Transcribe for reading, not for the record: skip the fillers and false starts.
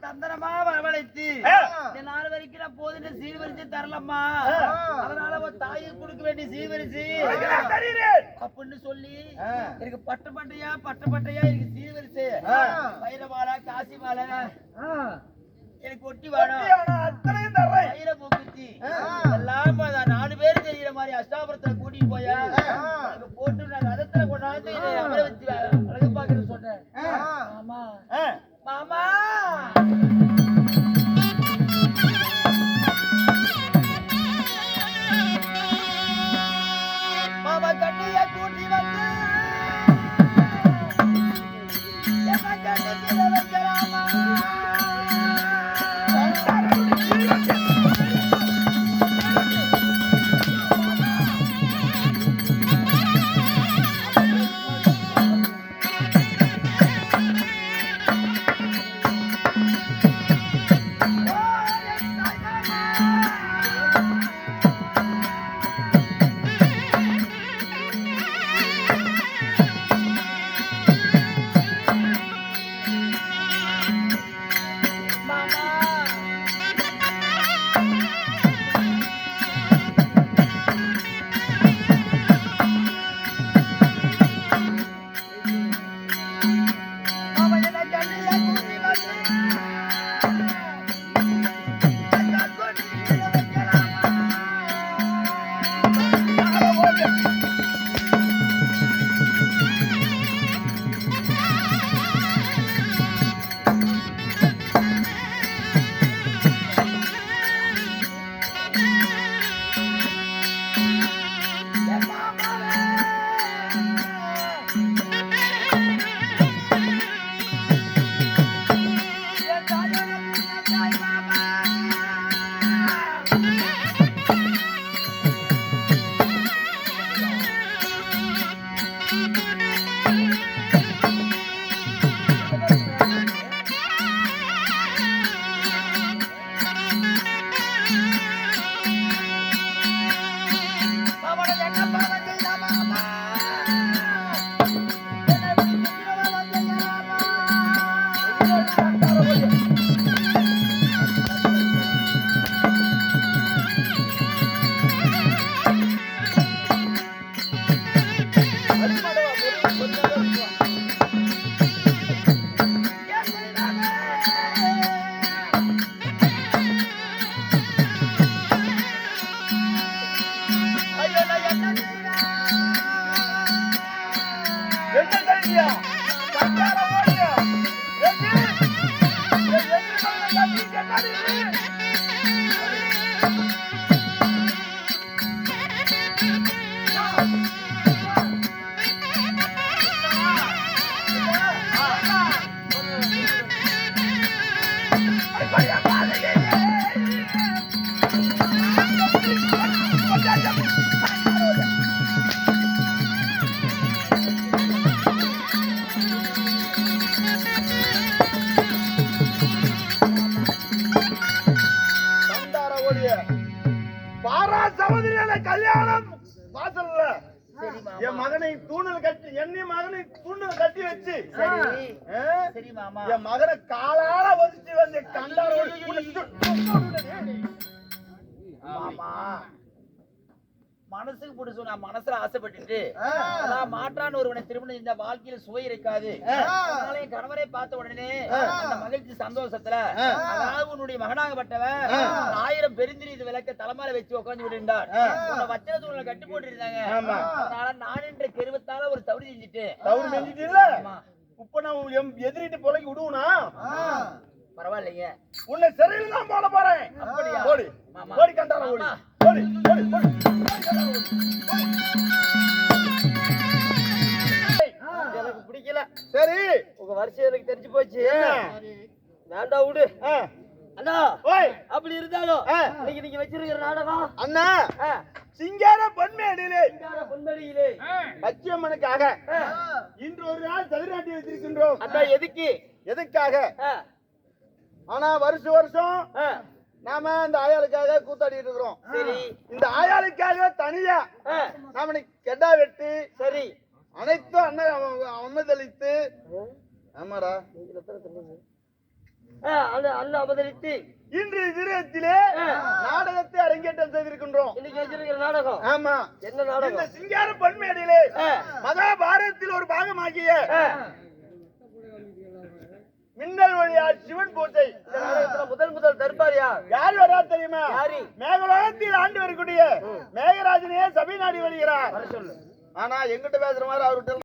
தந்தனமா வரவழைத்து நாலு வரைக்கும் போதுன்னு சீர்வரிச்சு தரலம்மா. அதனால உன் தாயை கொடுக்க வேண்டிய சீர்வரிச்சு அப்படின்னு சொல்லி எனக்கு பட்டு பட்டையா எனக்கு சீர்வரிச்சு வைரமாலா காசி மாலை எனக்கு ஒட்டி வேணும் வயிற மூக்குத்தி எல்லாம் நாலு பேரும் தெரிகிற மாதிரி அஷ்டாபுரத்துல கூட்டிட்டு போயா போட்டு நான் ரதத்துல கொண்டாந்து அமர வச்சு அழகு பாக்குறேன்னு சொன்னேன். ஆமா மாமா மாமா கண்ணிய கூட்டி வந்து வைக்கலாமா நாளை கல்யாணம் வாசல்ல சரி மாமா. என் மகனை தூணல் கட்டி என்னைய மகனை தூணல் கட்டி வச்சு சரி சரி மாமா. என் மகனை காலால ஒதிச்சு வந்து கண்டாரோடு மாமா மனசுக்கு பிடிச்ச நான் மனசுல ஆசைப்பட்டுட்டு நான் மாற்றான ஒருவனை திருமணம் இந்த வாழ்க்கையில சுவை இருக்காது. அதனால என் கணவரை பார்த்த உடனே அந்த மகிழ்ச்சி சந்தோஷத்துல அதாவது உன்னுடைய மகனாகப்பட்டவன் 1000 பெருந்திரி இது விளக்க தலைமையில வச்சு உட்கார்ந்து விட்டுருந்தார். வச்சன தூணை கட்டி போட்டு இருந்தாங்க. அதனால நான் என்ற கெருவத்தால ஒரு தவறு செஞ்சுட்டு தவறு செஞ்சுட்டு இல்ல இப்ப நான் எதிரிட்டு பொழைக்கி விடுவனா பரவாயில்லைங்க. உன்னை சிறையில் தான் போட போறேன். அப்படியா? ஓடி மாமா. ஓடி கண்டார ஓடி ஓடி ஓடி ஓடி எனக்கு பிடிக்கல. சரி உங்க வருஷம் எனக்கு தெரிஞ்சு போச்சு. வேண்டாம் விடு. அண்ணா ஓய் அப்படி இருந்தாலும் இன்னைக்கு நீங்க வச்சிருக்கிற நாடகம் அண்ணா சிங்கார பொன்மேடிலே பொன்மடியிலே பச்சையம்மனுக்காக இன்று ஒரு நாள் சதுராட்டி வச்சிருக்கின்றோம். அண்ணா எதுக்கு? எதுக்காக? ஆனா வருஷம் நாம இந்த ஆயாளுக்காக கூத்தாடிட்டு இருக்கிறோம். சரி இந்த ஆயாளுக்காக தனியா நாம கெட்டா வெட்டி சரி அனைத்தும் அனுமதித்து ஆமாடா அண்ணா அவதரித்து இன்று தினத்திலே நாடகத்தை அரங்கேற்றம் செய்திருக்கின்றோம். இன்னைக்கு வச்சிருக்கிற நாடகம் ஆமா என்ன நாடகம்? இந்த சிங்கார பொன்மேடிலே மகாபாரதத்தில் ஒரு பாகமாகிய மின்னல் வழியால் சிவன் பூஜை. முதல் தர்பார் யார் வரா தெரியுமா? யாரு? மேகலோகத்தில் ஆண்டு வரக்கூடிய மேகராஜனே சபை நாடி வருகிறார். சொல்லு. ஆனா எங்கிட்ட பேசுற மாதிரி அவர்கிட்ட